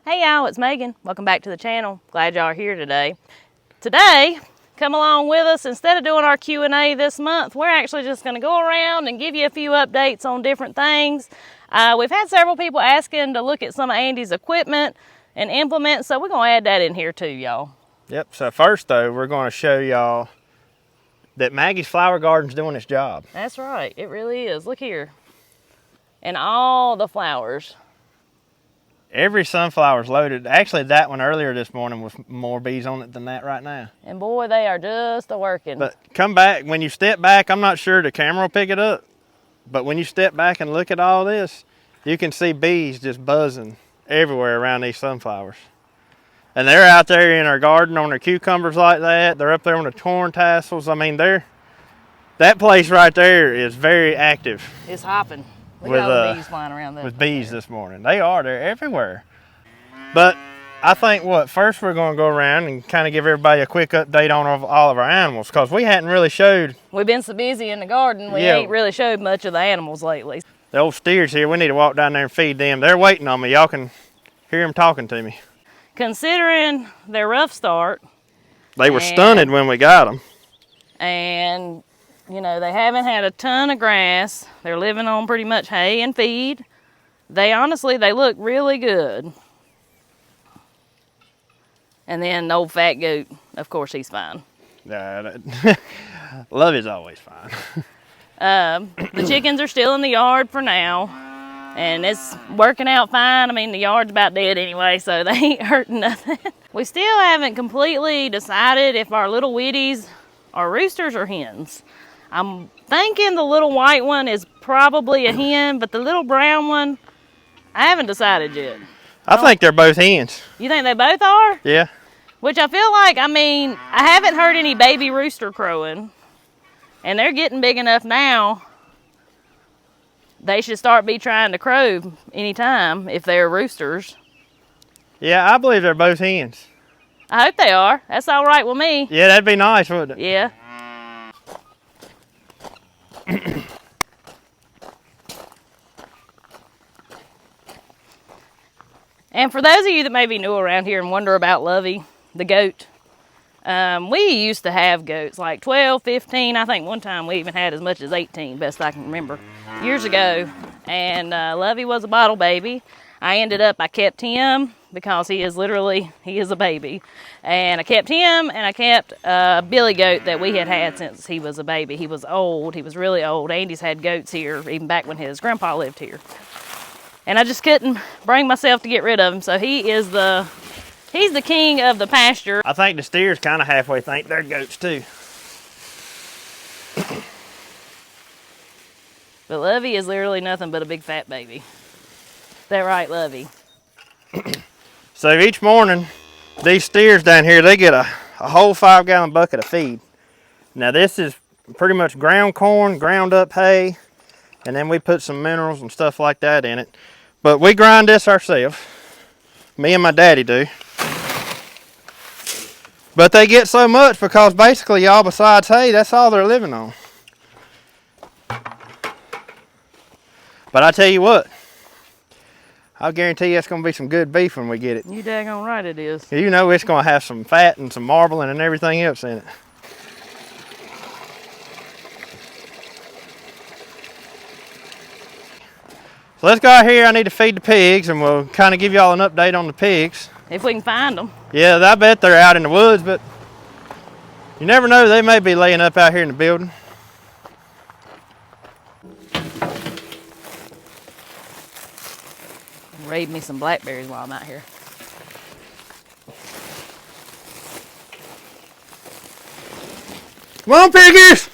Hey y'all, it's Megan. Welcome back to the channel. Glad y'all are here today. Today, come along with us. Instead of doing our Q&A this month, we're actually just going to go around and give you a few updates on different things. We've had several people asking to look at some of Andy's equipment and implements, so we're going to add that in here too, y'all. Yep, so first though, we're going to show y'all that Maggie's flower garden's doing its job. That's right, it really is. Look here. And all the flowers. Every sunflower's loaded. Actually, that one earlier this morning was more bees on it than that right now. And boy, they are just a-working. But come back, when you step back, I'm not sure the camera will pick it up, but when you step back and look at all this, you can see bees just buzzing everywhere around these sunflowers. And they're out there in our garden on their cucumbers like that. They're up there on the torn tassels. I mean, that place right there is very active. It's hopping. Look at all the bees flying around there. With bees this morning. They're everywhere. But I think first we're going to go around and kind of give everybody a quick update on all of our animals, because we hadn't really showed. We've been so busy in the garden, we ain't really showed much of the animals lately. The old steers here, we need to walk down there and feed them. They're waiting on me. Y'all can hear them talking to me. Considering their rough start. They were stunned when we got them. And you know, they haven't had a ton of grass. They're living on pretty much hay and feed. They look really good. And then the old fat goat, of course, he's fine. Lovey's always fine. The chickens are still in the yard for now. And it's working out fine. I mean, the yard's about dead anyway, so they ain't hurting nothing. We still haven't completely decided if our little Wheaties are roosters or hens. I'm thinking the little white one is probably a hen, but the little brown one, I haven't decided yet. I think they're both hens. You think they both are? Yeah. Which I feel like, I haven't heard any baby rooster crowing. And they're getting big enough now. They should start trying to crow anytime if they're roosters. Yeah, I believe they're both hens. I hope they are. That's all right with me. Yeah, that'd be nice, wouldn't it? Yeah. And for those of you that may be new around here and wonder about Lovey, the goat, we used to have goats, like 12, 15. I think one time we even had as much as 18, best I can remember, years ago. And Lovey was a bottle baby. I kept him because he is a baby. And I kept him, and I kept a billy goat that we had since he was a baby. He was old. He was really old. Andy's had goats here even back when his grandpa lived here. And I just couldn't bring myself to get rid of him. So he's the king of the pasture. I think the steers kind of halfway think they're goats too. But Lovey is literally nothing but a big fat baby. Is that right, Lovey? So each morning, these steers down here, they get a whole 5-gallon bucket of feed. Now this is pretty much ground corn, ground up hay, and then we put some minerals and stuff like that in it. But we grind this ourselves. Me and my daddy do. But they get so much because basically, y'all, besides hay, that's all they're living on. But I tell you what, I'll guarantee you it's going to be some good beef when we get it. You daggone right it is. You know it's going to have some fat and some marbling and everything else in it. So let's go out here. I need to feed the pigs, and we'll kind of give y'all an update on the pigs. If we can find them. Yeah, I bet they're out in the woods, but you never know. They may be laying up out here in the building. Raid me some blackberries while I'm out here. Come on, piggies!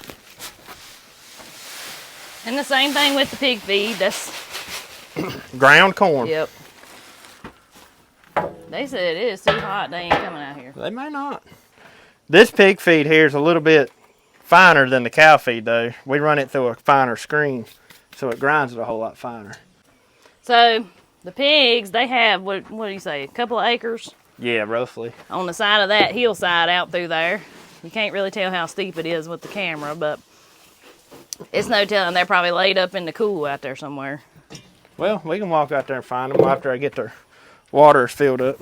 And the same thing with the pig feed. That's ground corn. Yep. They said it is too hot. They ain't coming out here. They may not. This pig feed here is a little bit finer than the cow feed, though. We run it through a finer screen, so it grinds it a whole lot finer. So the pigs, they have, what do you say, a couple of acres? Yeah, roughly. On the side of that hillside out through there. You can't really tell how steep it is with the camera, but it's no telling. They're probably laid up in the cool out there somewhere. Well, we can walk out there and find them after I get their water is filled up.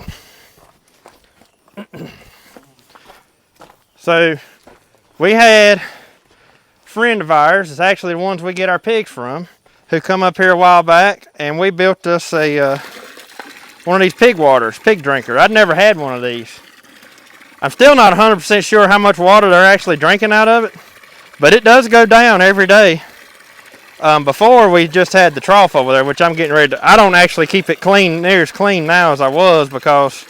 So we had a friend of ours, it's actually the ones we get our pigs from, who come up here a while back, and we built us a one of these pig waters, pig drinker. I'd never had one of these. I'm still not 100% sure how much water they're actually drinking out of it, but it does go down every day. Before we just had the trough over there, which I'm getting ready to, I don't actually keep it clean, near as clean now as I was because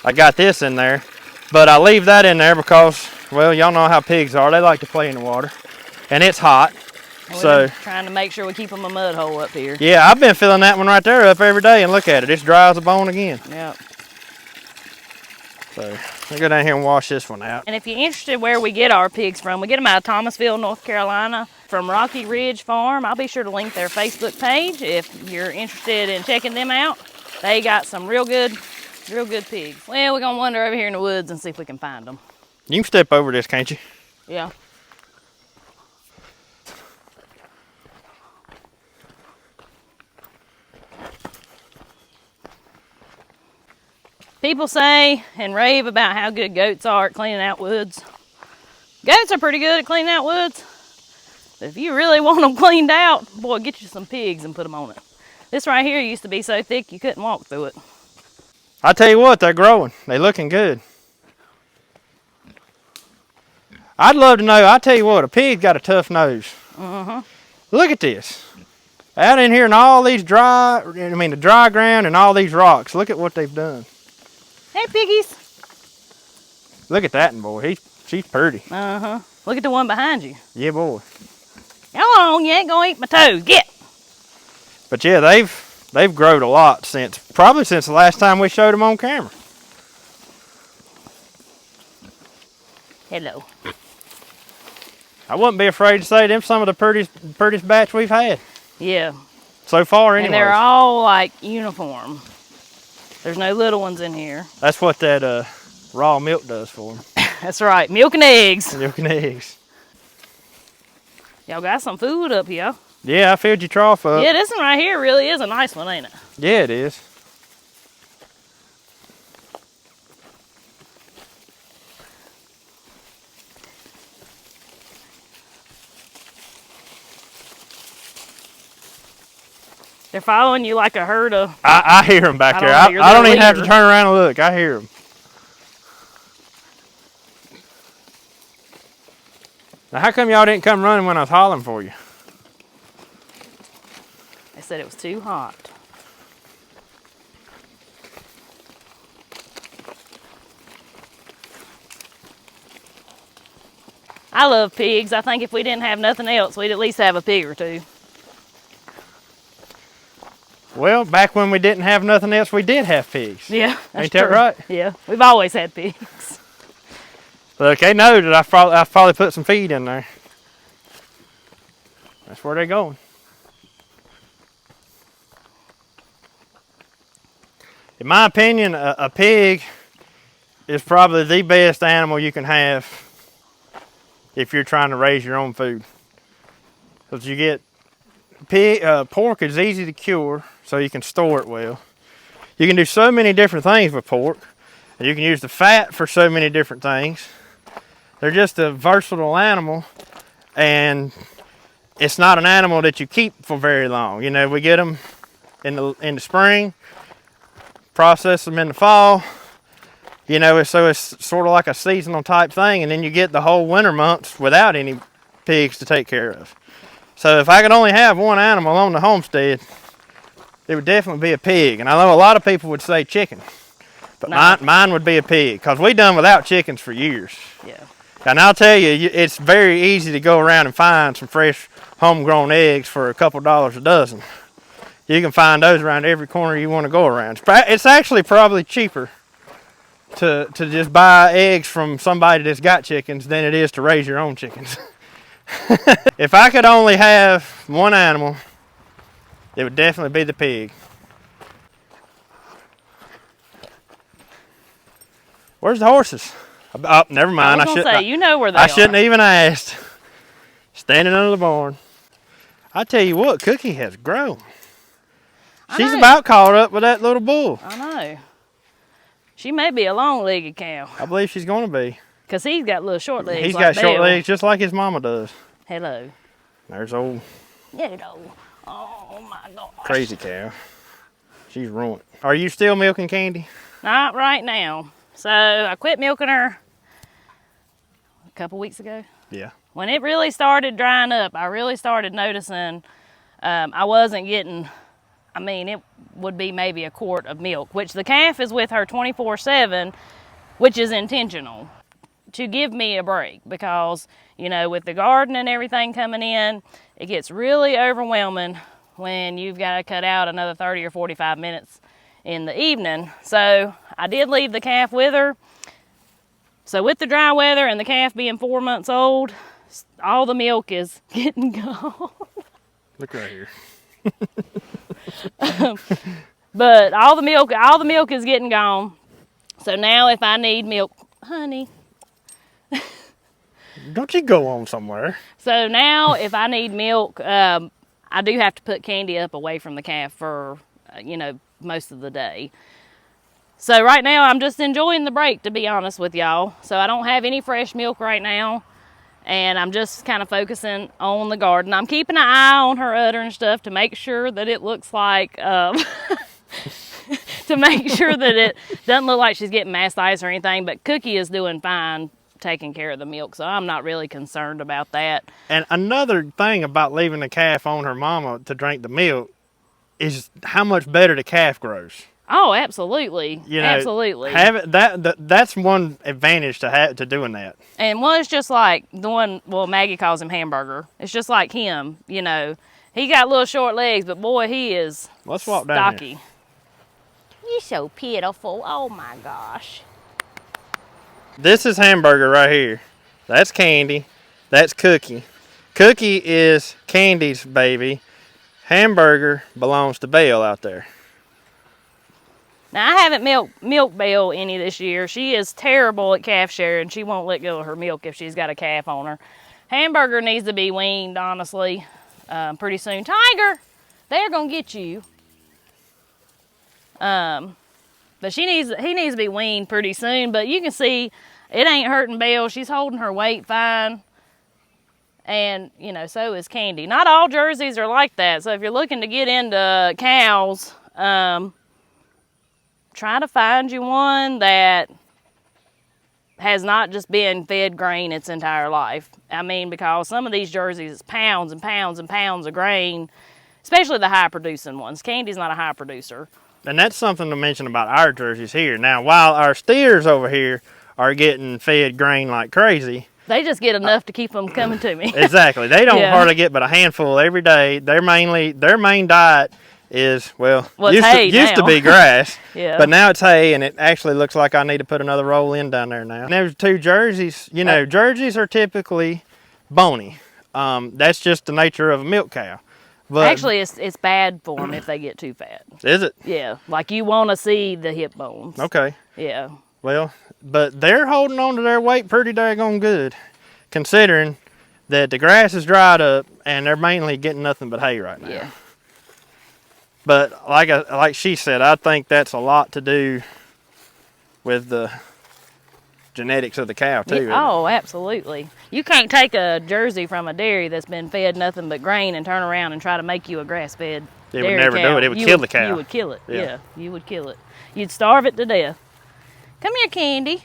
I got this in there. But I leave that in there because, well, y'all know how pigs are. They like to play in the water. And it's hot. And so trying to make sure we keep them a mud hole up here. Yeah, I've been filling that one right there up every day, and look at it. It's dry as a bone again. Yep. So I'll go down here and wash this one out. And if you're interested where we get our pigs from, we get them out of Thomasville, North Carolina, from Rocky Ridge Farm. I'll be sure to link their Facebook page if you're interested in checking them out. They got some real good pigs. Well, we're gonna wander over here in the woods and see if we can find them. You can step over this, can't you? Yeah. People say and rave about how good goats are at cleaning out woods. Goats are pretty good at cleaning out woods. But if you really want them cleaned out, boy, get you some pigs and put them on it. This right here used to be so thick you couldn't walk through it. I tell you what, they're growing. They're looking good. I'd love to know, I tell you what, a pig's got a tough nose. Look at this. Out in here in all these the dry ground and all these rocks. Look at what they've done. Hey, piggies. Look at that one, boy. She's pretty. Look at the one behind you. Yeah, boy. Come on, you ain't gonna eat my toes. Get. But yeah, they've grown a lot probably since the last time we showed them on camera. Hello. I wouldn't be afraid to say them some of the prettiest batch we've had. Yeah. So far, anyway. And they're all like uniform. There's no little ones in here. That's what that raw milk does for them. That's right, milk and eggs. Milk and eggs. Y'all got some food up here. Yeah, I filled your trough up. Yeah, this one right here really is a nice one, ain't it? Yeah, it is. They're following you like a herd of... I hear them back there. I don't even have to turn around and look. I hear them. Now, how come y'all didn't come running when I was hollering for you? They said it was too hot. I love pigs. I think if we didn't have nothing else, we'd at least have a pig or two. Well, back when we didn't have nothing else, we did have pigs. Yeah, that's Ain't that true. right? Yeah, we've always had pigs. Look, they know that I've probably put some feed in there. That's where they're going. In my opinion, a pig is probably the best animal you can have if you're trying to raise your own food. Because you get pork is easy to cure, so you can store it well. You can do so many different things with pork. And you can use the fat for so many different things. They're just a versatile animal, and it's not an animal that you keep for very long. You know, we get them in the spring, process them in the fall. You know, so it's sort of like a seasonal type thing, and then you get the whole winter months without any pigs to take care of. So if I could only have one animal on the homestead, it would definitely be a pig. And I know a lot of people would say chicken, but mine would be a pig, because we done without chickens for years. Yeah. And I'll tell you, it's very easy to go around and find some fresh homegrown eggs for a couple dollars a dozen. You can find those around every corner you want to go around. It's actually probably cheaper to just buy eggs from somebody that's got chickens than it is to raise your own chickens. If I could only have one animal, it would definitely be the pig. Where's the horses? Oh, never mind. I was gonna say, you know where they are. I shouldn't even asked. Standing under the barn. I tell you what, Cookie has grown. She's about caught up with that little bull. I know. She may be a long-legged cow. I believe she's going to be. Because he's got little short legs. He's like got short Belle. legs just like his mama does. Hello. There's old Hello. Oh my gosh. crazy cow. She's ruined. Are you still milking Candy? Not right now. So I quit milking her a couple weeks ago. Yeah. When it really started drying up, I really started noticing I wasn't getting, I mean, it would be maybe a quart of milk, which the calf is with her 24/7, which is intentional to give me a break because, you know, with the garden and everything coming in, it gets really overwhelming when you've got to cut out another 30 or 45 minutes in the evening. So I did leave the calf with her. So with the dry weather and the calf being 4 months old, all the milk is getting gone. Look right here. But all the milk is getting gone. So now if I need milk, honey. Don't you go on somewhere. So now if I need milk, I do have to put Candy up away from the calf for, you know, most of the day. So right now I'm just enjoying the break, to be honest with y'all. So I don't have any fresh milk right now. And I'm just kind of focusing on the garden. I'm keeping an eye on her udder and stuff to make sure that it looks like, to make sure that it doesn't look like she's getting mastitis or anything. But Cookie is doing fine taking care of the milk, so I'm not really concerned about that. And another thing about leaving the calf on her mama to drink the milk is how much better the calf grows. Oh, absolutely. You know, absolutely. That's one advantage to doing that. And one is just like the one, well, Maggie calls him Hamburger. It's just like him, you know. He got little short legs, but boy, he is Let's walk down stocky. here. You're so pitiful. Oh my gosh. This is Hamburger right here. That's Candy. That's Cookie. Cookie is Candy's baby. Hamburger belongs to Belle out there. Now, I haven't milked Belle any this year. She is terrible at calf sharing. She won't let go of her milk if she's got a calf on her. Hamburger needs to be weaned, honestly, pretty soon. Tiger, they're going to get you. But he needs to be weaned pretty soon. But you can see it ain't hurting Belle. She's holding her weight fine. And, you know, so is Candy. Not all Jerseys are like that. So if you're looking to get into cows, try to find you one that has not just been fed grain its entire life. I mean, because some of these Jerseys, it's pounds and pounds and pounds of grain, especially the high-producing ones. Candy's not a high producer. And that's something to mention about our Jerseys here. Now, while our steers over here are getting fed grain like crazy, they just get enough to keep them coming to me. Exactly. They don't hardly get but a handful every day. Their main diet is, used to be grass, Yeah. But now it's hay, and it actually looks like I need to put another roll in down there now. And there's two Jerseys. You know, Jerseys are typically bony. That's just the nature of a milk cow. But actually, it's bad for them if they get too fat. Is it? Yeah, like you want to see the hip bones. Okay. Yeah. Well, but they're holding on to their weight pretty daggone good, considering that the grass is dried up and they're mainly getting nothing but hay right now. Yeah. But like she said, I think that's a lot to do with the genetics of the cow too. Yeah, oh, absolutely. You can't take a Jersey from a dairy that's been fed nothing but grain and turn around and try to make you a grass-fed dairy would never cow. do it. It would kill the cow. You would kill it. Yeah. Yeah, you would kill it. You'd starve it to death. Come here, Candy.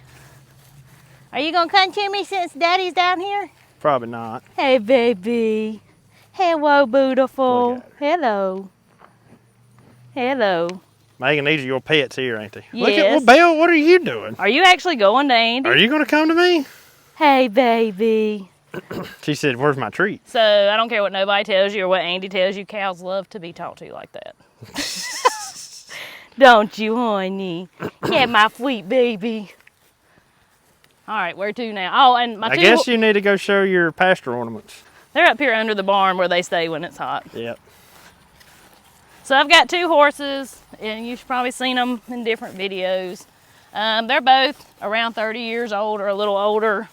Are you gonna come to me since Daddy's down here? Probably not. Hey, baby. Hello, beautiful. Look at Hello. Hello. Megan, these are your pets here, ain't they? Yes. Look at, well, Belle, what are you doing? Are you actually going to Andy? Are you going to come to me? Hey, baby. She said, where's my treat? So I don't care what nobody tells you or what Andy tells you. Cows love to be talked to like that. Don't you, honey? Yeah, my sweet baby. All right, where to now? Oh, and I guess you need to go show your pasture ornaments. They're up here under the barn where they stay when it's hot. Yep. So I've got two horses, and you've probably seen them in different videos. They're both around 30 years old or a little older.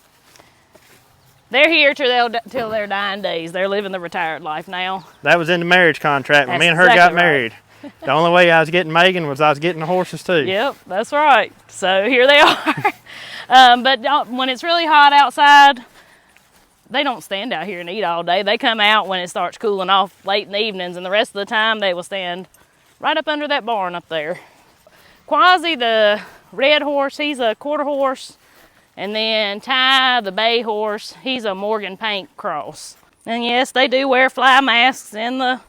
They're here till their dying days. They're living the retired life now. That was in the marriage contract when That's me and her exactly got right. married. The only way I was getting Megan was I was getting the horses too. Yep, that's right. So here they are. But when it's really hot outside, they don't stand out here and eat all day. They come out when it starts cooling off late in the evenings, and the rest of the time they will stand right up under that barn up there. Quasi, the red horse, he's a quarter horse. And then Ty, the bay horse, he's a Morgan paint cross. And yes, they do wear fly masks in the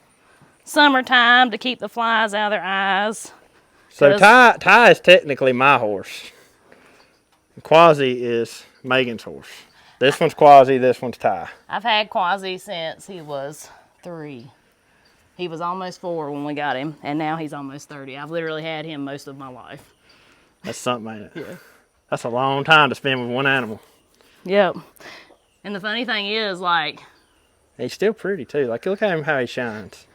summertime to keep the flies out of their eyes. So Ty is technically my horse. Quasi is Megan's horse. This one's Quasi, this one's Ty. I've had Quasi since he was 3. He was almost 4 when we got him, and now he's almost 30. I've literally had him most of my life. That's something, ain't it? Yeah. That's a long time to spend with one animal. Yep. And the funny thing is, like... He's still pretty, too. Like, look at him how he shines.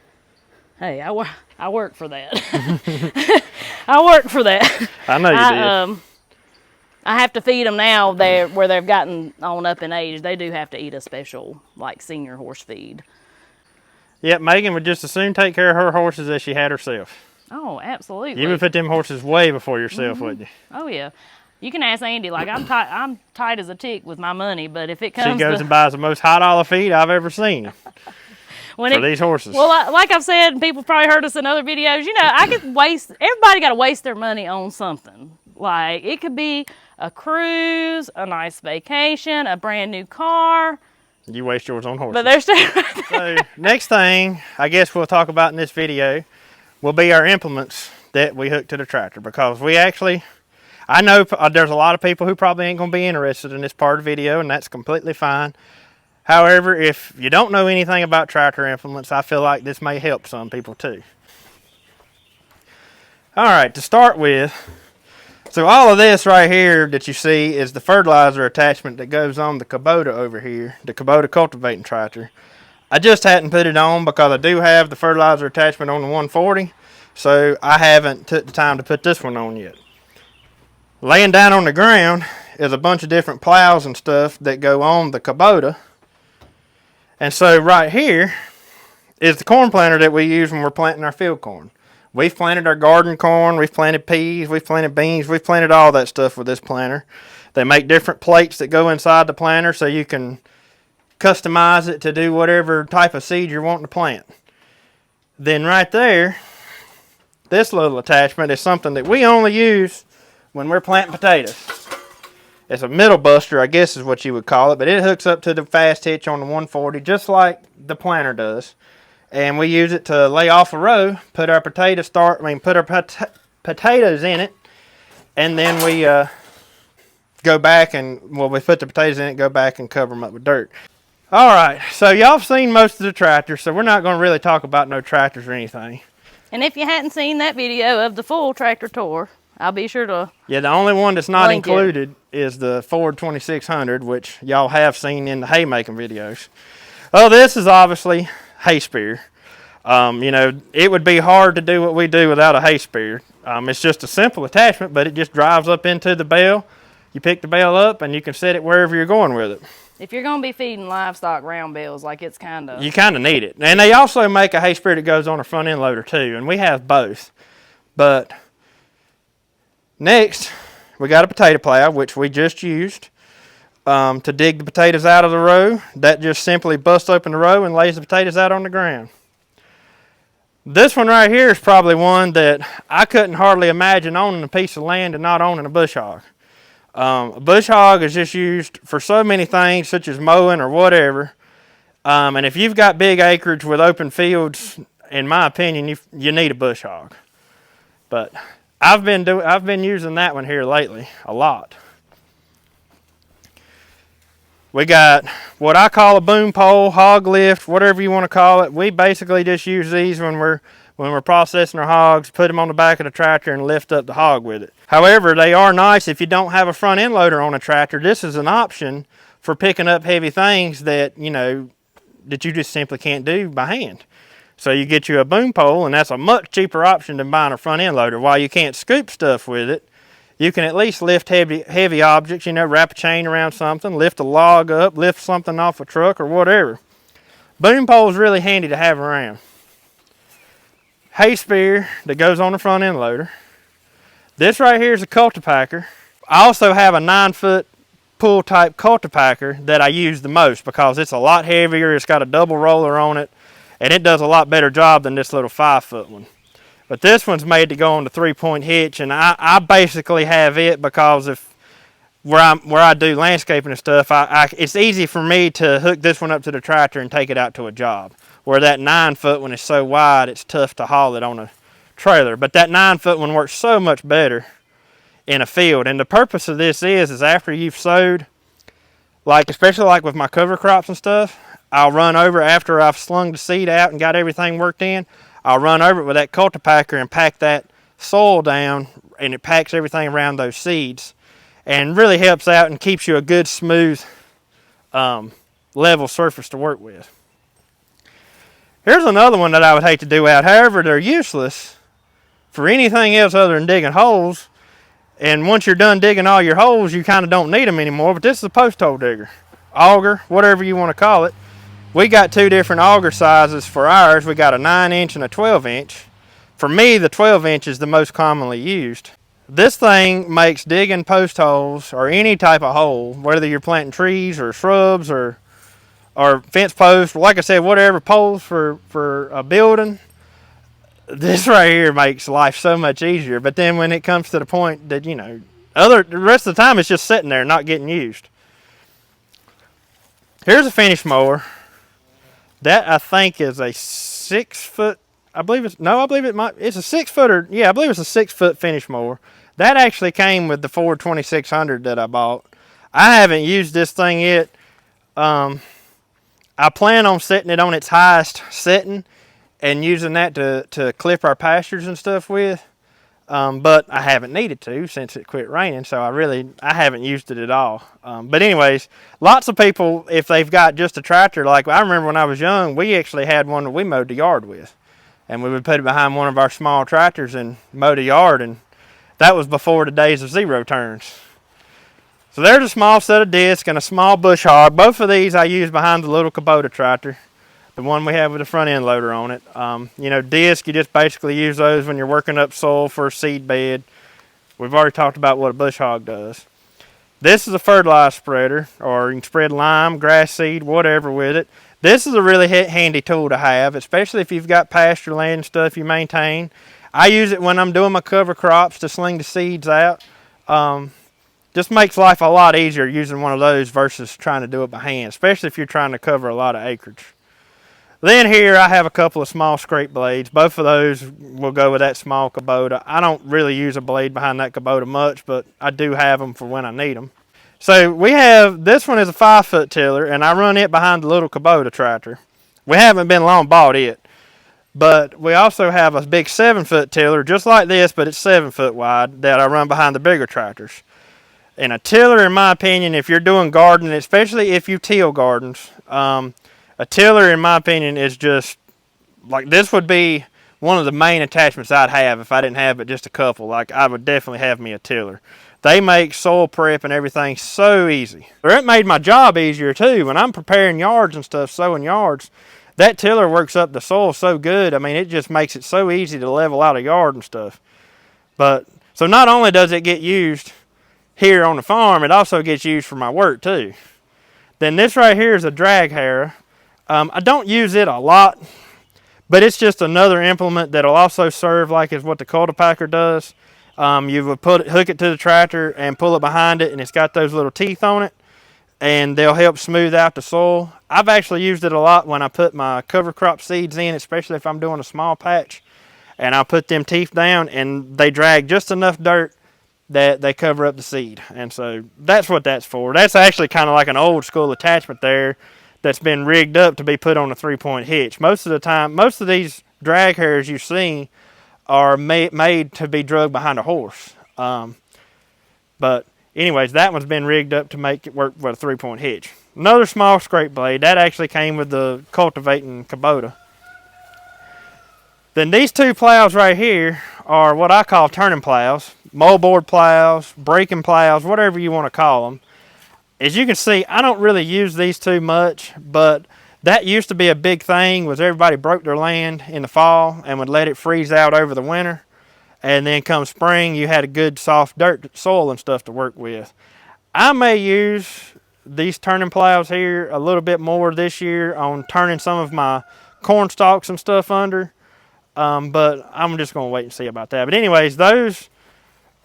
Hey, I work for that. I work for that. I know you did. I have to feed them now where they've gotten on up in age. They do have to eat a special, like, senior horse feed. Yep, Megan would just as soon take care of her horses as she had herself. Oh, absolutely. You would put them horses way before yourself, wouldn't you? Oh, yeah. You can ask Andy. Like, I'm tight as a tick with my money, but if it comes She goes and buys the most $100 feed I've ever seen for these horses. Well, like I've said, and people probably heard us in other videos, you know, everybody got to waste their money on something. Like, it could be a cruise, a nice vacation, a brand new car. You waste yours on horses. But they're still right there. So, next thing I guess we'll talk about in this video will be our implements that we hook to the tractor, because I know there's a lot of people who probably ain't going to be interested in this part of the video, and that's completely fine. However, if you don't know anything about tractor implements, I feel like this may help some people too. All right, to start with, so all of this right here that you see is the fertilizer attachment that goes on the Kubota over here, the Kubota cultivating tractor. I just hadn't put it on because I do have the fertilizer attachment on the 140, so I haven't took the time to put this one on yet. Laying down on the ground is a bunch of different plows and stuff that go on the Kubota. And so right here is the corn planter that we use when we're planting our field corn. We've planted our garden corn, we've planted peas, we've planted beans, we've planted all that stuff with this planter. They make different plates that go inside the planter so you can customize it to do whatever type of seed you're wanting to plant. Then right there, this little attachment is something that we only use when we're planting potatoes. It's a middle buster, I guess is what you would call it, but it hooks up to the fast hitch on the 140 just like the planter does. And we use it to lay off a row, put our potatoes in it, and then we go back and, we put the potatoes in it, go back and cover them up with dirt. All right, so y'all have seen most of the tractors, so we're not going to really talk about no tractors or anything. And if you hadn't seen that video of the full tractor tour, I'll be sure to Yeah, the only one that's not link included is the Ford 2600, which y'all have seen in the haymaking videos. Oh, this is obviously hay spear. You know, it would be hard to do what we do without a hay spear. It's just a simple attachment, but it just drives up into the bale. You pick the bale up and you can set it wherever you're going with it. If you're going to be feeding livestock round bales, like it's kind of... You kind of need it. And they also make a hay spear that goes on a front end loader too, and we have both. But next, we got a potato plow, which we just used to dig the potatoes out of the row. That just simply busts open the row and lays the potatoes out on the ground. This one right here is probably one that I couldn't hardly imagine owning a piece of land and not owning a bush hog. A bush hog is just used for so many things, such as mowing or whatever. And if you've got big acreage with open fields, in my opinion, you need a bush hog. But I've been using that one here lately a lot. We got what I call a boom pole, hog lift, whatever you want to call it. We basically just use these when we're processing our hogs, put them on the back of the tractor and lift up the hog with it. However, they are nice if you don't have a front end loader on a tractor. This is an option for picking up heavy things that, you know, that you just simply can't do by hand. So you get you a boom pole, and that's a much cheaper option than buying a front end loader. While you can't scoop stuff with it, you can at least lift heavy objects, you know, wrap a chain around something, lift a log up, lift something off a truck or whatever. Boom pole is really handy to have around. hay spear that goes on the front end loader. This right here is a cultipacker. I also have a 9-foot pull type cultipacker that I use the most because it's a lot heavier. It's got a double roller on it, and it does a lot better job than this little 5-foot one. But this one's made to go on the 3-point hitch, and I basically have it because if where I do landscaping and stuff, it's easy for me to hook this one up to the tractor and take it out to a job. Where that 9-foot one is so wide, it's tough to haul it on a trailer. But that 9-foot one works so much better in a field. And the purpose of this is after you've sowed, like especially like with my cover crops and stuff, I'll run over after I've slung the seed out and got everything worked in. I'll run over it with that cultipacker and pack that soil down, and it packs everything around those seeds and really helps out and keeps you a good smooth level surface to work with. Here's another one that I would hate to do out. However, they're useless for anything else other than digging holes. And once you're done digging all your holes, you kind of don't need them anymore. But this is a post hole digger, auger, whatever you want to call it. We got 2 different auger sizes for ours. We got a 9-inch and a 12-inch. For me, the 12-inch is the most commonly used. This thing makes digging post holes or any type of hole, whether you're planting trees or shrubs or fence posts, like I said, whatever, poles for a building. This right here makes life so much easier. But then when it comes to the point that, you know, the rest of the time it's just sitting there not getting used. Here's a finish mower. That I think is a 6-foot, I believe it's a 6-footer. Yeah, I believe it's a 6-foot finish mower. That actually came with the Ford 2600 that I bought. I haven't used this thing yet. I plan on setting it on its highest setting and using that to clip our pastures and stuff with. But I haven't needed to since it quit raining, so I haven't used it at all. But anyways, lots of people, if they've got just a tractor, like I remember when I was young, we actually had one that we mowed the yard with. And we would put it behind one of our small tractors and mow the yard, and that was before the days of 0 turns. So there's a small set of discs and a small bush hog. Both of these I use behind the little Kubota tractor, the one we have with the front end loader on it. You know, disc, you just basically use those when you're working up soil for a seed bed. We've already talked about what a bush hog does. This is a fertilizer spreader, or you can spread lime, grass seed, whatever with it. This is a really handy tool to have, especially if you've got pasture land and stuff you maintain. I use it when I'm doing my cover crops to sling the seeds out. Just makes life a lot easier using one of those versus trying to do it by hand, especially if you're trying to cover a lot of acreage. Then here I have a couple of small scrape blades. Both of those will go with that small Kubota. I don't really use a blade behind that Kubota much, but I do have them for when I need them. So we have, this one is a 5-foot tiller, and I run it behind the little Kubota tractor. We haven't been long bought it. But we also have a big 7-foot tiller, just like this, but it's 7-foot wide, that I run behind the bigger tractors. And a tiller, in my opinion, if you're doing gardening, especially if you till gardens, a tiller, in my opinion, is just, like, this would be one of the main attachments I'd have if I didn't have but just a couple. Like, I would definitely have me a tiller. They make soil prep and everything so easy. It made my job easier, too. When I'm preparing yards and stuff, sowing yards, that tiller works up the soil so good. I mean, it just makes it so easy to level out a yard and stuff. But, so not only does it get used here on the farm, it also gets used for my work too. Then this right here is a drag harrow. I don't use it a lot, but it's just another implement that'll also serve like as what the cultipacker does. You would hook it to the tractor and pull it behind it, and it's got those little teeth on it, and they'll help smooth out the soil. I've actually used it a lot when I put my cover crop seeds in, especially if I'm doing a small patch, and I'll put them teeth down and they drag just enough dirt that they cover up the seed. And so that's what that's for. That's actually kind of like an old school attachment there that's been rigged up to be put on a 3-point hitch. Most of the time, most of these drag harrows you see are made to be drugged behind a horse. But anyways, that one's been rigged up to make it work with a 3-point hitch. Another small scrape blade, that actually came with the cultivating Kubota. Then these 2 plows right here are what I call turning plows, moldboard plows, breaking plows, whatever you want to call them. As you can see, I don't really use these 2 much, but That used to be a big thing, was everybody broke their land in the fall and would let it freeze out over the winter. And then come spring, you had a good soft dirt soil and stuff to work with. I may use these turning plows here a little bit more this year on turning some of my corn stalks and stuff under. But I'm just going to wait and see about that. But anyways, those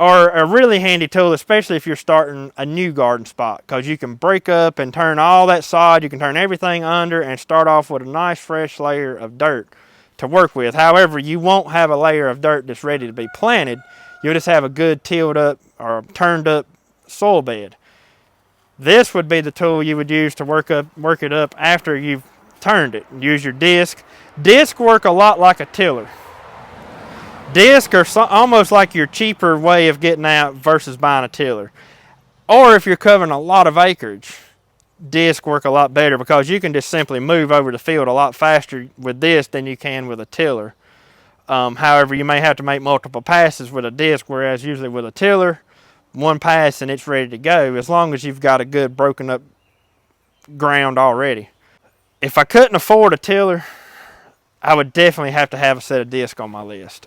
are a really handy tool, especially if you're starting a new garden spot, because you can break up and turn all that sod, you can turn everything under and start off with a nice fresh layer of dirt to work with. However, you won't have a layer of dirt that's ready to be planted. You'll just have a good tilled up or turned up soil bed. This would be the tool you would use to work it up after you've turned it. Use your disc. Disc work a lot like a tiller. Disc are almost like your cheaper way of getting out versus buying a tiller. Or if you're covering a lot of acreage, disc work a lot better because you can just simply move over the field a lot faster with this than you can with a tiller. However, you may have to make multiple passes with a disc, whereas usually with a tiller, one pass and it's ready to go, as long as you've got a good broken up ground already. If I couldn't afford a tiller, I would definitely have to have a set of discs on my list.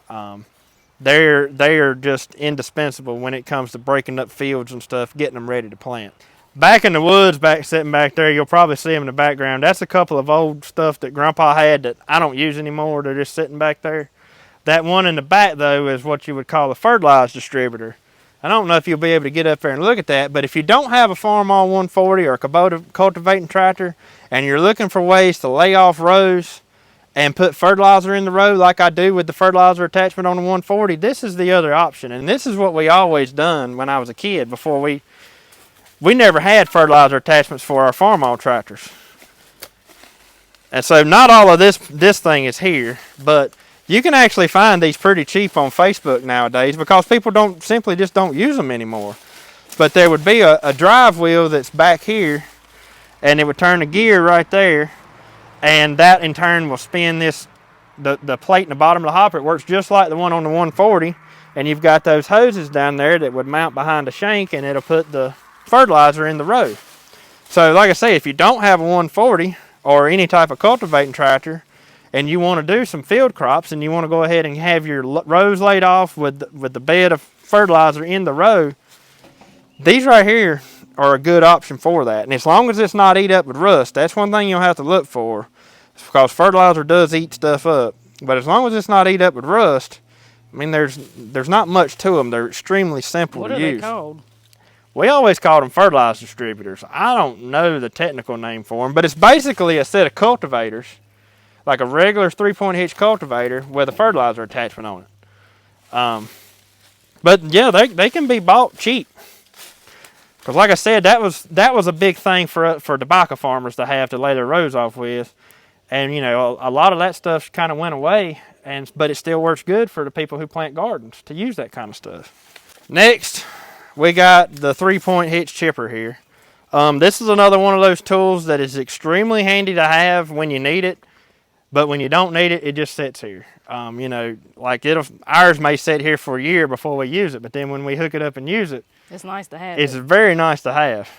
They are just indispensable when it comes to breaking up fields and stuff, getting them ready to plant. Back in the woods, sitting back there, you'll probably see them in the background. That's a couple of old stuff that Grandpa had that I don't use anymore. They're just sitting back there. That one in the back, though, is what you would call a fertilizer distributor. I don't know if you'll be able to get up there and look at that, but if you don't have a Farmall 140 or a Kubota cultivating tractor and you're looking for ways to lay off rows and put fertilizer in the row like I do with the fertilizer attachment on the 140, this is the other option. And this is what we always done when I was a kid. Before we never had fertilizer attachments for our Farmall tractors. And so not all of this thing is here, but you can actually find these pretty cheap on Facebook nowadays because people simply just don't use them anymore. But there would be a drive wheel that's back here, and it would turn the gear right there, and that in turn will spin the plate in the bottom of the hopper. It works just like the one on the 140, and you've got those hoses down there that would mount behind a shank, and it'll put the fertilizer in the row. So like I say, if you don't have a 140 or any type of cultivating tractor, and you want to do some field crops and you want to go ahead and have your rows laid off with the bed of fertilizer in the row, these right here are a good option for that. And as long as it's not eat up with rust, that's one thing you'll have to look for, because fertilizer does eat stuff up. But as long as it's not eat up with rust, I mean, there's not much to them. They're extremely simple to use. What are they called? We always called them fertilizer distributors. I don't know the technical name for them, but it's basically a set of cultivators, like a regular 3-point hitch cultivator with a fertilizer attachment on it. But yeah, they can be bought cheap. Because like I said, that was a big thing for tobacco farmers to have to lay their rows off with. And you know, a lot of that stuff kind of went away, but it still works good for the people who plant gardens to use that kind of stuff. Next, we got the 3-point hitch chipper here. This is another one of those tools that is extremely handy to have when you need it. But when you don't need it, it just sits here. You know, like ours may sit here for a year before we use it, but then when we hook it up and use it, it's nice to have. It's very nice to have.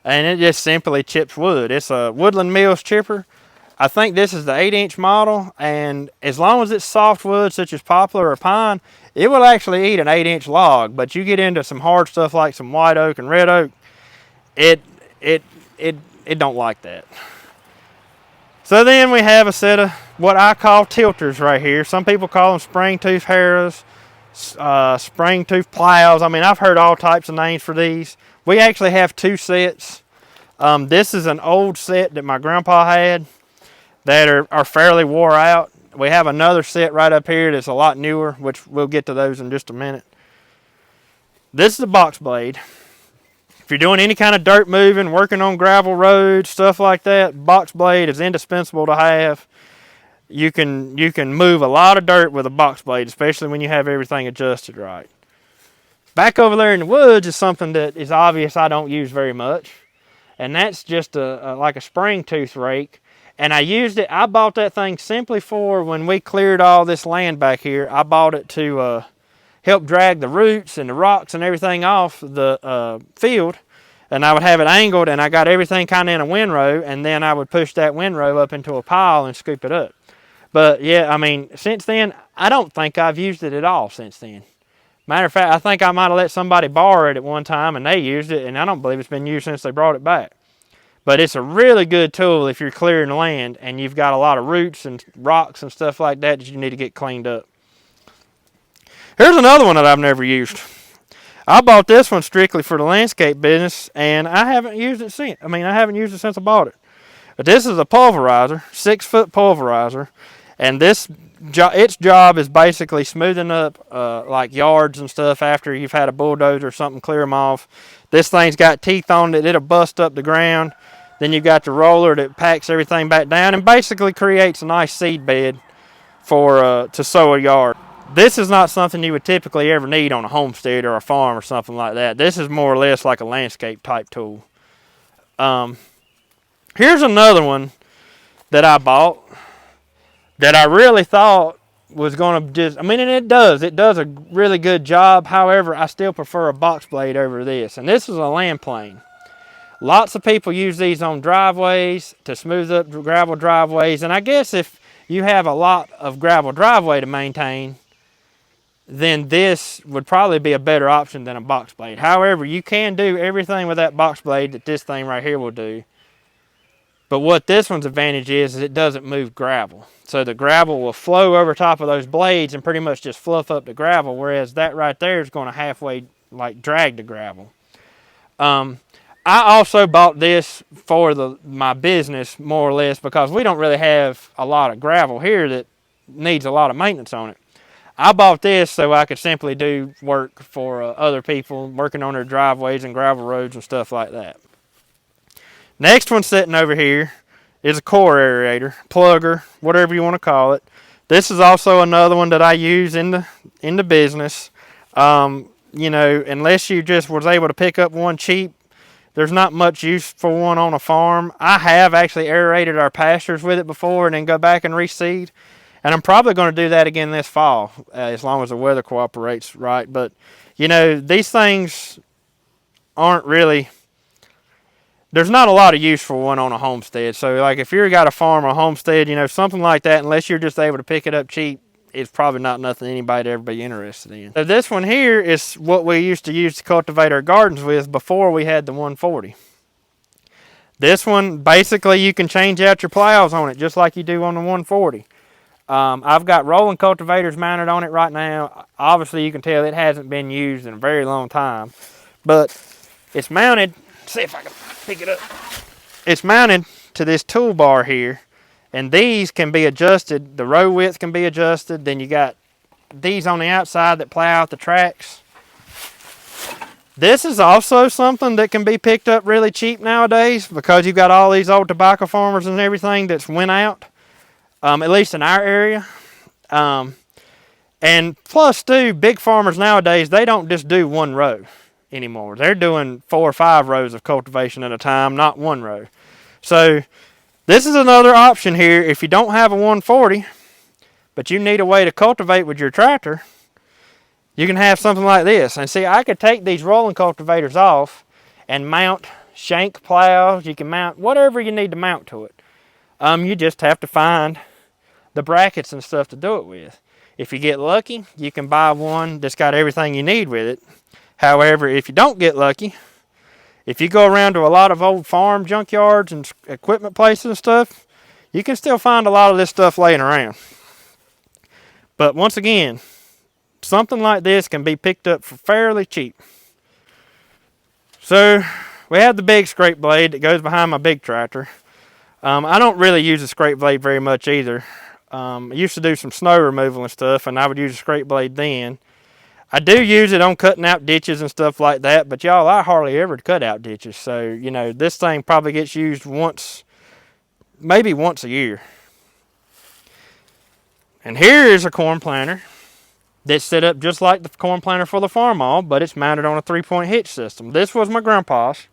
And it just simply chips wood. It's a Woodland Mills chipper. I think this is the 8-inch model, and as long as it's softwood such as poplar or pine, it will actually eat an 8-inch log. But you get into some hard stuff like some white oak and red oak, it don't like that. So then we have a set of what I call tilters right here. Some people call them spring tooth harrows, spring tooth plows. I mean, I've heard all types of names for these. We actually have 2 sets. This is an old set that my grandpa had that are fairly wore out. We have another set right up here that's a lot newer, which we'll get to those in just a minute. This is a box blade. If you're doing any kind of dirt moving, working on gravel roads, stuff like that, box blade is indispensable to have. You can move a lot of dirt with a box blade, especially when you have everything adjusted right. Back over there in the woods is something that is obvious I don't use very much, and that's just like a spring tooth rake. And I bought that thing simply for when we cleared all this land back here. I bought it to help drag the roots and the rocks and everything off the field. and I would have it angled, and I got everything kind of in a windrow, and then I would push that windrow up into a pile and scoop it up. But yeah, I mean, since then, I don't think I've used it at all since then. Matter of fact, I think I might have let somebody borrow it at one time and they used it, and I don't believe it's been used since they brought it back. But it's a really good tool if you're clearing land and you've got a lot of roots and rocks and stuff like that that you need to get cleaned up. Here's another one that I've never used. I bought this one strictly for the landscape business, and I haven't used it since. I haven't used it since I bought it. But this is a pulverizer, 6-foot pulverizer, and its job is basically smoothing up like yards and stuff after you've had a bulldozer or something clear them off. This thing's got teeth on it. It'll bust up the ground. Then you've got the roller that packs everything back down and basically creates a nice seed bed for to sow a yard. This is not something you would typically ever need on a homestead or a farm or something like that. This is more or less like a landscape type tool. Here's another one that I bought that I really thought was going to just, and it does a really good job. However, I still prefer a box blade over this. And this is a land plane. Lots of people use these on driveways to smooth up gravel driveways. And I guess if you have a lot of gravel driveway to maintain, then this would probably be a better option than a box blade. However, you can do everything with that box blade that this thing right here will do. But what this one's advantage is it doesn't move gravel. So the gravel will flow over top of those blades and pretty much just fluff up the gravel, whereas that right there is going to halfway like drag the gravel. I also bought this for my business more or less because we don't really have a lot of gravel here that needs a lot of maintenance on it. I bought this so I could simply do work for other people working on their driveways and gravel roads and stuff like that. Next one sitting over here is a core aerator, plugger, whatever you want to call it. This is also another one that I use in the business. Unless you just was able to pick up one cheap, there's not much use for one on a farm. I have actually aerated our pastures with it before and then go back and reseed. And I'm probably going to do that again this fall, as long as the weather cooperates right. But, these things aren't really, there's not a lot of use for one on a homestead. So, like, if you've got a farm or a homestead, something like that, unless you're just able to pick it up cheap, it's probably not nothing anybody would ever be interested in. So this one here is what we used to use to cultivate our gardens with before we had the 140. This one, basically, you can change out your plows on it just like you do on the 140. I've got rolling cultivators mounted on it right now. Obviously, you can tell it hasn't been used in a very long time. But it's mounted, let's see if I can pick it up. It's mounted to this toolbar here. And these can be adjusted. The row width can be adjusted. Then you got these on the outside that plow out the tracks. This is also something that can be picked up really cheap nowadays because you've got all these old tobacco farmers and everything that's went out, at least in our area. And plus, too, big farmers nowadays, they don't just do one row anymore. They're doing 4 or 5 rows of cultivation at a time, not one row. So this is another option here. If you don't have a 140, but you need a way to cultivate with your tractor, you can have something like this. And see, I could take these rolling cultivators off and mount shank plows. You can mount whatever you need to mount to it. You just have to find the brackets and stuff to do it with. If you get lucky, you can buy one that's got everything you need with it. However, if you don't get lucky, if you go around to a lot of old farm junkyards and equipment places and stuff, you can still find a lot of this stuff laying around. But once again, something like this can be picked up for fairly cheap. So we have the big scrape blade that goes behind my big tractor. I don't really use a scrape blade very much either. I used to do some snow removal and stuff, and I would use a scrape blade then. I do use it on cutting out ditches and stuff like that, but y'all, I hardly ever cut out ditches. So, this thing probably gets used maybe once a year. And here is a corn planter that's set up just like the corn planter for the farm all, but it's mounted on a 3-point hitch system. This was my grandpa's.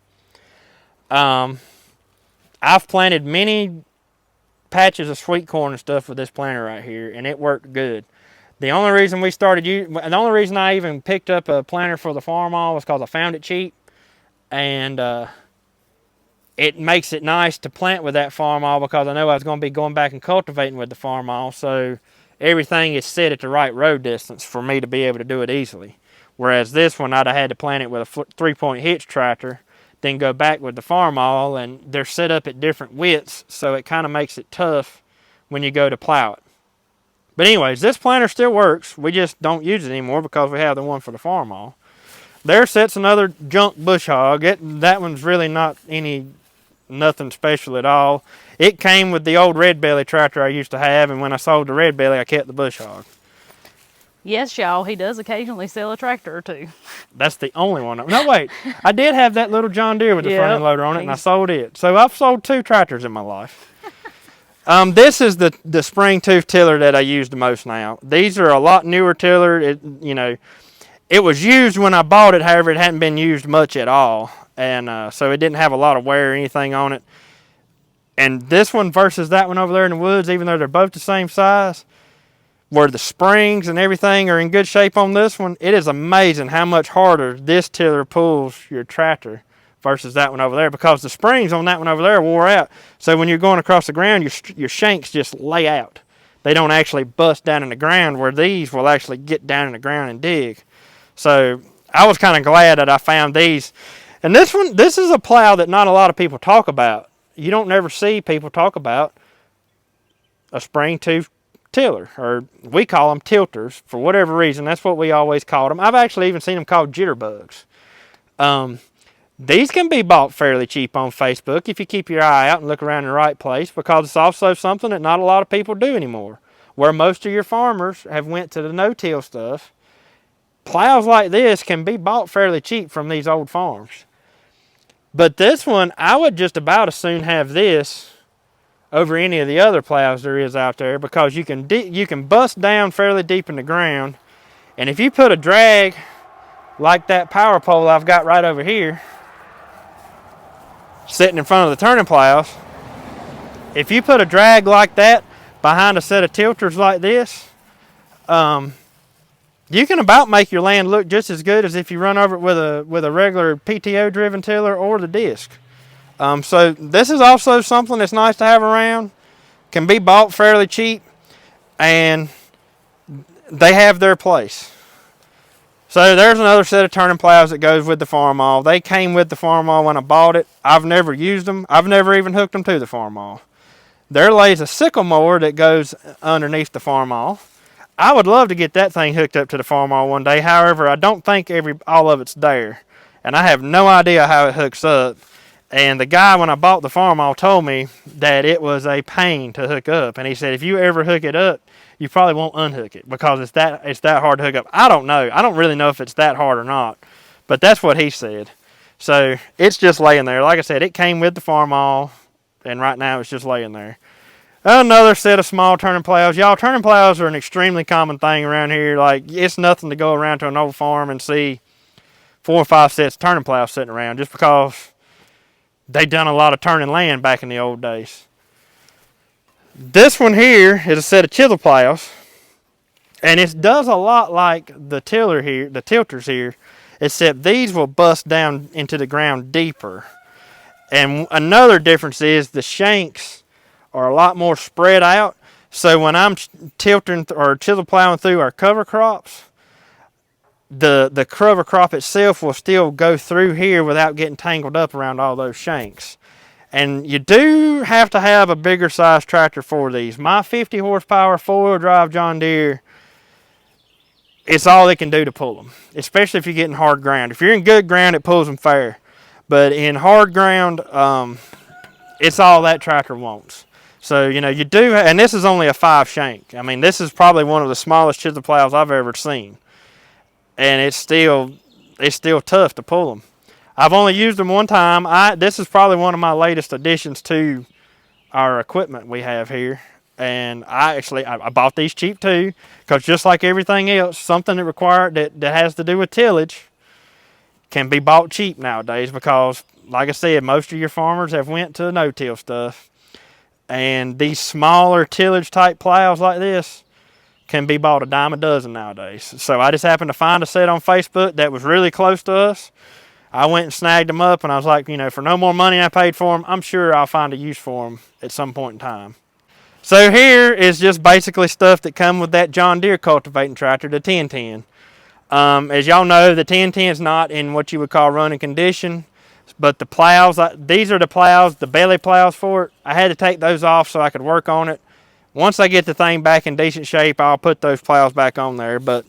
I've planted many patches of sweet corn and stuff with this planter right here, and it worked good. The only reason I even picked up a planter for the farm all was because I found it cheap. and it makes it nice to plant with that Farmall because I know I was going to be going back and cultivating with the Farmall, so everything is set at the right road distance for me to be able to do it easily. Whereas this one, I'd have had to plant it with a 3-point hitch tractor, then go back with the Farmall, and they're set up at different widths, so it kind of makes it tough when you go to plow it. But anyways, this planter still works. We just don't use it anymore because we have the one for the Farmall. There sits another junk bush hog. That one's really not nothing special at all. It came with the old red belly tractor I used to have, and when I sold the red belly, I kept the bush hog. Yes, y'all, he does occasionally sell a tractor or two. That's the only one. No, wait. I did have that little John Deere with the front end loader on it, and I sold it. So I've sold 2 tractors in my life. This is the spring tooth tiller that I use the most now. These are a lot newer tiller. It was used when I bought it. However, it hadn't been used much at all. And so it didn't have a lot of wear or anything on it. And this one versus that one over there in the woods, even though they're both the same size, where the springs and everything are in good shape on this one, it is amazing how much harder this tiller pulls your tractor versus that one over there, because the springs on that one over there wore out. So when you're going across the ground, your shanks just lay out. They don't actually bust down in the ground, where these will actually get down in the ground and dig. So I was kind of glad that I found these. And this is a plow that not a lot of people talk about. You don't never see people talk about a spring tooth tiller, or we call them tilters for whatever reason. That's what we always called them. I've actually even seen them called jitterbugs. These can be bought fairly cheap on Facebook if you keep your eye out and look around in the right place, because it's also something that not a lot of people do anymore. Where most of your farmers have went to the no-till stuff, plows like this can be bought fairly cheap from these old farms. But this one, I would just about as soon have this over any of the other plows there is out there, because you can bust down fairly deep in the ground, and if you put a drag like that power pole I've got right over here sitting in front of the turning plows, if you put a drag like that behind a set of tilters like this, you can about make your land look just as good as if you run over it with a regular PTO driven tiller or the disc. So this is also something that's nice to have around. Can be bought fairly cheap, and they have their place. So there's another set of turning plows that goes with the Farmall. They came with the Farmall when I bought it. I've never used them. I've never even hooked them to the Farmall. There lays a sickle mower that goes underneath the Farmall. I would love to get that thing hooked up to the Farmall one day. However, I don't think all of it's there, and I have no idea how it hooks up. And the guy, when I bought the Farmall, told me that it was a pain to hook up. And he said, if you ever hook it up, you probably won't unhook it, because it's that hard to hook up. I don't know. I don't really know if it's that hard or not. But that's what he said. So it's just laying there. Like I said, it came with the Farmall, and right now it's just laying there. Another set of small turning plows. Y'all, turning plows are an extremely common thing around here. Like, it's nothing to go around to an old farm and see 4 or 5 sets of turning plows sitting around, just because they done a lot of turning land back in the old days. This one here is a set of chisel plows, and it does a lot like the tilters here, except these will bust down into the ground deeper. And another difference is the shanks are a lot more spread out. So when I'm tilting or chisel plowing through our cover crops, the cover crop itself will still go through here without getting tangled up around all those shanks. And you do have to have a bigger size tractor for these. My 50 horsepower 4-wheel drive John Deere, it's all it can do to pull them, especially if you're getting hard ground. If you're in good ground, it pulls them fair. But in hard ground, it's all that tractor wants. So, you do, and this is only a 5 shank. I mean, this is probably one of the smallest chisel plows I've ever seen. And it's still tough to pull them. I've only used them one time. This is probably one of my latest additions to our equipment we have here. And I bought these cheap too, because just like everything else, something that has to do with tillage can be bought cheap nowadays, because, like I said, most of your farmers have went to no-till stuff. And these smaller tillage type plows like this can be bought a dime a dozen nowadays. So I just happened to find a set on Facebook that was really close to us. I went and snagged them up, and I was like, you know, for no more money I paid for them, I'm sure I'll find a use for them at some point in time. So here is just basically stuff that come with that John Deere cultivating tractor, the 1010. As y'all know, the 1010 is not in what you would call running condition, but the plows, these are the plows, the belly plows for it. I had to take those off so I could work on it. Once I get the thing back in decent shape, I'll put those plows back on there, but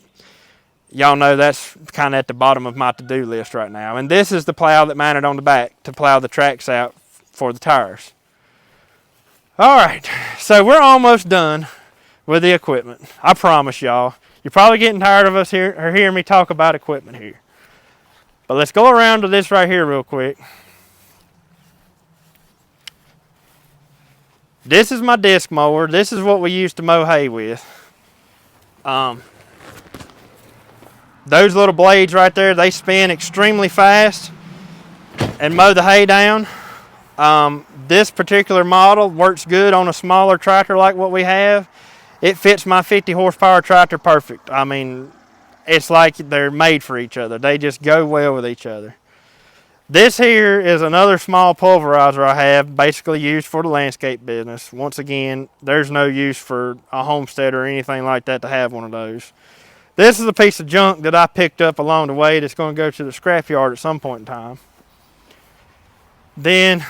y'all know that's kind of at the bottom of my to-do list right now. And this is the plow that mounted on the back to plow the tracks out for the tires. All right, so we're almost done with the equipment. I promise y'all. You're probably getting tired of us hearing me talk about equipment here. But let's go around to this right here real quick. This is my disc mower. This is what we used to mow hay with. Those little blades right there, they spin extremely fast and mow the hay down. This particular model works good on a smaller tractor like what we have. It fits my 50 horsepower tractor perfect. I mean, it's like they're made for each other. They just go well with each other. This here is another small pulverizer I have, basically used for the landscape business. Once again, there's no use for a homestead or anything like that to have one of those. This is a piece of junk that I picked up along the way that's going to go to the scrapyard at some point in time. Then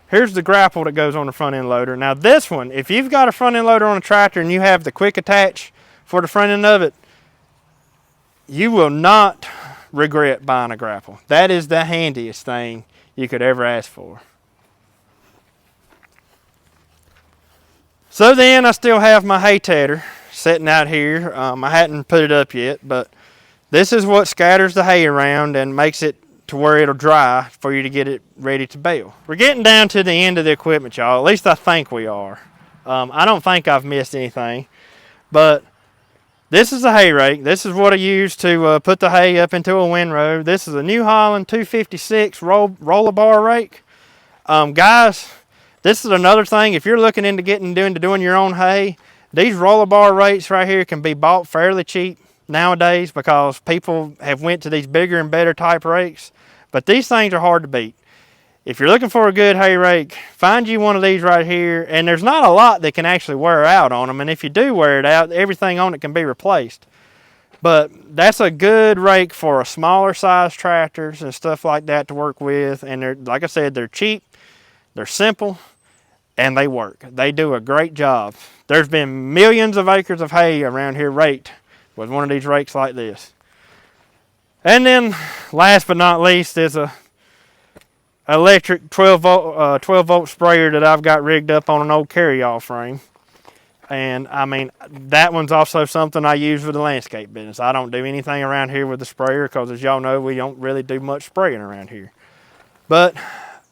here's the grapple that goes on the front end loader. Now this one, if you've got a front end loader on a tractor and you have the quick attach for the front end of it, you will not regret buying a grapple. That is the handiest thing you could ever ask for. So then I still have my hay tedder sitting out here. I hadn't put it up yet, but this is what scatters the hay around and makes it to where it'll dry for you to get it ready to bale. We're getting down to the end of the equipment, y'all. At least I think we are. I don't think I've missed anything, but this is a hay rake. This is what I use to put the hay up into a windrow. This is a New Holland 256 roller bar rake. Guys, this is another thing. If you're looking into doing your own hay, these roller bar rakes right here can be bought fairly cheap nowadays because people have went to these bigger and better type rakes. But these things are hard to beat. If you're looking for a good hay rake, find you one of these right here. And there's not a lot that can actually wear out on them. And if you do wear it out, everything on it can be replaced. But that's a good rake for a smaller size tractors and stuff like that to work with. And they're, like I said, they're cheap, they're simple, and they work. They do a great job. There's been millions of acres of hay around here raked with one of these rakes like this. And then last but not least is a electric 12 volt sprayer that I've got rigged up on an old carryall frame. And I mean, that one's also something I use for the landscape business. I don't do anything around here with the sprayer because, as y'all know, we don't really do much spraying around here. But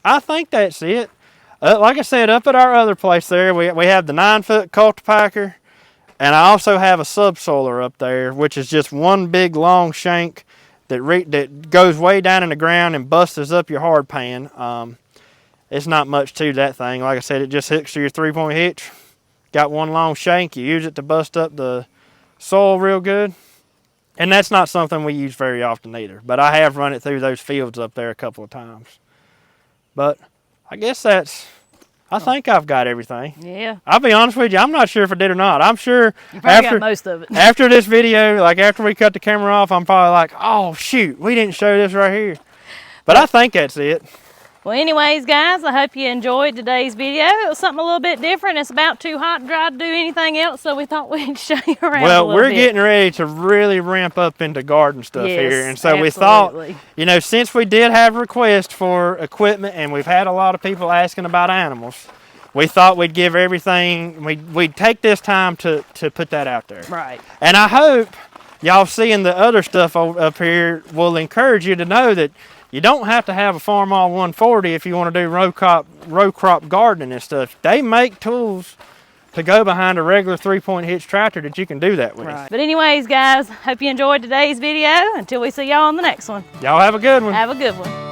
I think that's it. Like I said, up at our other place there, we have the 9-foot cultipacker, and I also have a subsoiler up there, which is just one big long shank that goes way down in the ground and busts up your hard pan. It's not much to that thing. Like I said, it just hooks to your 3-point hitch. Got one long shank. You use it to bust up the soil real good. And that's not something we use very often either. But I have run it through those fields up there a couple of times. But I guess I think I've got everything. Yeah. I'll be honest with you, I'm not sure if I did or not. I'm sure you probably got most of it. After this video, like after we cut the camera off, I'm probably like, oh shoot, we didn't show this right here. But I think that's it. Well, anyways, guys, I hope you enjoyed today's video. It was something a little bit different. It's about too hot and dry to do anything else, so we thought we'd show you around a little bit. Well, we're getting ready to really ramp up into garden stuff here. And so absolutely. We thought, you know, since we did have requests for equipment and we've had a lot of people asking about animals, we thought we'd give everything, we'd take this time to put that out there. Right. And I hope y'all seeing the other stuff up here will encourage you to know that you don't have to have a Farmall 140 if you want to do row crop gardening and stuff. They make tools to go behind a regular 3-point hitch tractor that you can do that with. Right. But anyways, guys, hope you enjoyed today's video. Until we see y'all on the next one. Y'all have a good one. Have a good one.